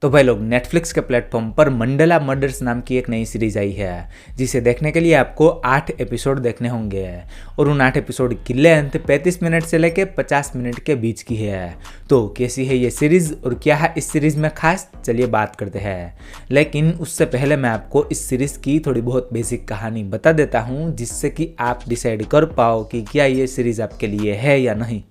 तो भाई लोग नेटफ्लिक्स के प्लेटफॉर्म पर मंडला मर्डर्स नाम की एक नई सीरीज आई है जिसे देखने के लिए आपको 8 एपिसोड देखने होंगे और उन 8 एपिसोड की लेंथ 35 मिनट से लेकर 50 मिनट के बीच की है। तो कैसी है ये सीरीज और क्या है इस सीरीज में खास, चलिए बात करते हैं। लेकिन उससे पहले मैं आपको इस सीरीज की थोड़ी बहुत बेसिक कहानी बता देता हूँ जिससे कि आप डिसाइड कर पाओ कि क्या ये सीरीज आपके लिए है या नहीं।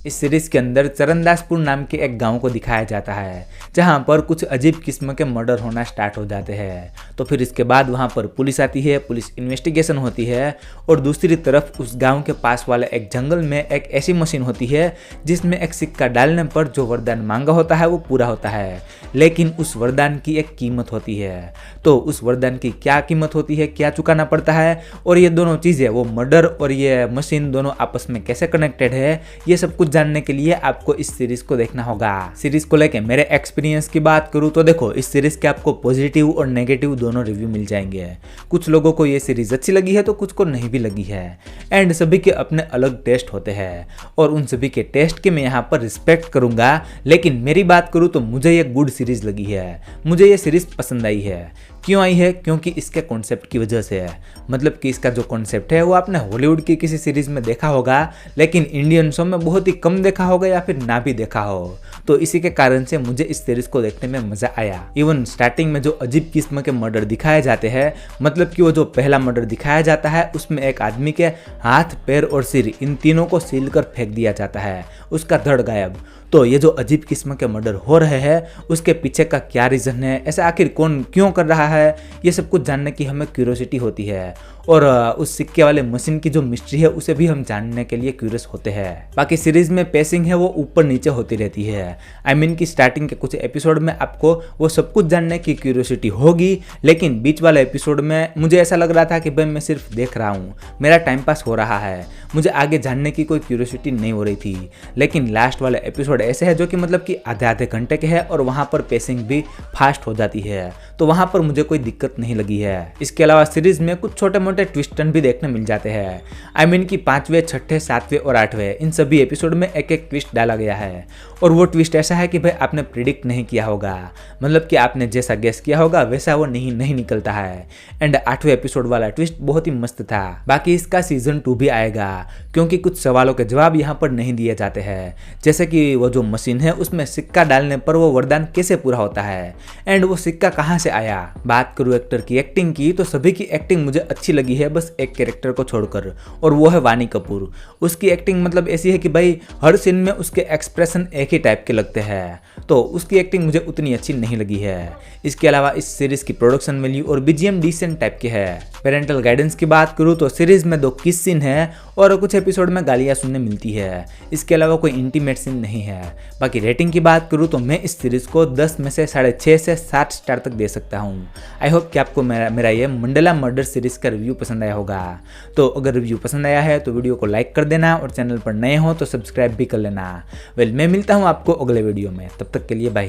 इस सीरीज के अंदर चरणदासपुर नाम के एक गांव को दिखाया जाता है जहां पर कुछ अजीब किस्म के मर्डर होना स्टार्ट हो जाते हैं। तो फिर इसके बाद वहां पर पुलिस आती है, पुलिस इन्वेस्टिगेशन होती है और दूसरी तरफ उस गांव के पास वाले एक जंगल में एक ऐसी मशीन होती है जिसमें एक सिक्का डालने पर जो वरदान मांगा होता है वो पूरा होता है। लेकिन उस वरदान की एक कीमत होती है। तो उस वरदान की क्या कीमत होती है, क्या चुकाना पड़ता है और ये दोनों चीज़ें, वो मर्डर और ये मशीन दोनों आपस में कैसे कनेक्टेड है, ये सब कुछ जानने के लिए आपको इस सीरीज को देखना होगा। सीरीज को लेके मेरे एक्सपीरियंस की बात करूँ तो देखो, इस सीरीज के आपको पॉजिटिव और नेगेटिव दोनों रिव्यू मिल जाएंगे। कुछ लोगों को ये सीरीज अच्छी लगी है तो कुछ को नहीं भी लगी है एंड सभी के अपने अलग टेस्ट होते हैं और उन सभी के टेस्ट के मैं यहाँ पर रिस्पेक्ट करूंगा। लेकिन मेरी बात करूँ तो मुझे ये गुड सीरीज लगी है, मुझे ये सीरीज पसंद आई है। क्यों आई है? क्योंकि इसके कॉन्सेप्ट की वजह से है। मतलब कि इसका जो कॉन्सेप्ट है वो आपने हॉलीवुड की किसी सीरीज में देखा होगा लेकिन इंडियन शो में बहुत ही कम देखा होगा या फिर ना भी देखा हो। तो इसी के कारण से मुझे इस सीरीज को देखने में मजा आया। इवन स्टार्टिंग में जो अजीब किस्म के मर्डर दिखाए जाते हैं, मतलब कि वो जो पहला मर्डर दिखाया जाता है उसमें एक आदमी के हाथ, पैर और सिर, इन तीनों को सील कर फेंक दिया जाता है, उसका धड़ गायब। तो ये जो अजीब किस्म के मर्डर हो रहे हैं उसके पीछे का क्या रीज़न है, ऐसा आखिर कौन क्यों कर रहा है, ये सब कुछ जानने की हमें क्यूरियोसिटी होती है और उस सिक्के वाले मशीन की जो मिस्ट्री है उसे भी हम जानने के लिए क्यूरियस होते हैं। बाकी सीरीज में पेसिंग है वो ऊपर नीचे होती रहती है। आई मीन की स्टार्टिंग के कुछ एपिसोड में आपको वो सब कुछ जानने की क्यूरियोसिटी होगी, लेकिन बीच वाले एपिसोड में मुझे ऐसा लग रहा था कि भाई मैं सिर्फ देख रहा हूँ, मेरा टाइम पास हो रहा है, मुझे आगे जानने की कोई क्यूरियोसिटी नहीं हो रही थी। लेकिन लास्ट वाले एपिसोड ऐसे है जो कि मतलब कि आधे आधे घंटे के है और वहाँ पर पेसिंग भी फास्ट हो जाती है, तो वहाँ पर मुझे कोई दिक्कत नहीं लगी है। इसके अलावा सीरीज में कुछ छोटे मोटे ट्विस्ट टर्न भी देखने मिल जाते हैं। आई मीन कि 5वें, 6ठे, 7वें और 8वें इन सभी एपिसोड में एक एक ट्विस्ट डाला गया है और वो ट्विस्ट ऐसा है कि भाई आपने प्रिडिक्ट नहीं किया होगा, मतलब कि आपने जैसा गेस किया होगा वैसा वो नहीं निकलता है। एंड 8वें एपिसोड वाला ट्विस्ट बहुत ही मस्त था। बाकी इसका सीजन 2 भी आएगा क्योंकि कुछ सवालों के जवाब यहाँ पर नहीं दिए जाते हैं, जैसे कि वो जो मशीन है उसमें सिक्का डालने पर वो वरदान कैसे पूरा होता है एंड वो सिक्का कहाँ से आया। बात करूँ एक्टर की एक्टिंग की तो सभी की एक्टिंग मुझे अच्छी लगी है, बस एक कैरेक्टर को छोड़कर, और वो है वानी कपूर। उसकी एक्टिंग मतलब ऐसी है कि भाई हर सीन में उसके एक्सप्रेशन एक ही टाइप के लगते हैं, तो उसकी एक्टिंग मुझे उतनी अच्छी नहीं लगी है। इसके अलावा इस सीरीज की प्रोडक्शन वैल्यू और बीजीएम डिसेंट टाइप के है। पेरेंटल गाइडेंस की बात करूँ तो सीरीज में 2 किस सीन है और कुछ एपिसोड में गालियाँ सुनने मिलती है। इसके अलावा कोई इंटीमेट सीन नहीं है। बाकी रेटिंग की बात करूँ तो मैं इस सीरीज को 10 में से 6.5 से 7 स्टार तक दे सकता हूँ। आई होप कि आपको मेरा ये मंडला मर्डर सीरीज का रिव्यू पसंद आया होगा। तो अगर रिव्यू पसंद आया है तो वीडियो को लाइक कर देना और चैनल पर नए हो तो सब्सक्राइब भी कर लेना। वेल, मैं मिलता हूँ आपको अगले वीडियो में, तब तक के लिए बाय।